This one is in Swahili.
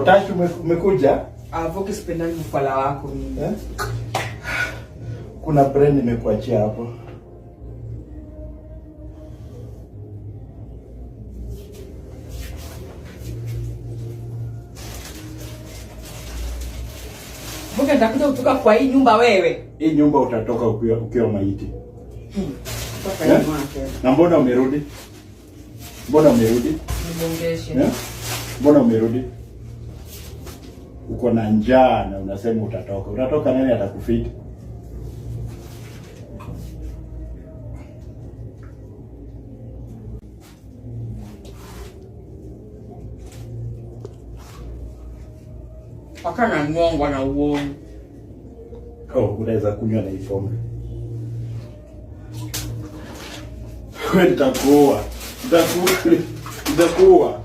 Tash umekuja? Voke spendani mfala wako mimi. Kuna brand nimekuachia hapo. Voke nitakuja kutoka kwa hii nyumba wewe. Hii nyumba utatoka ukiwa maiti. Toka nyumba yake. Na mbona umerudi? Mbona umerudi? Nibongeshe. Mbona umerudi? Uko na njaa na unasema utatoka. Utatoka, nani atakufiti? Akana nyongwa na uongo. Unaweza kunywa na ifombe. Wewe nitakuua. Nitakuua.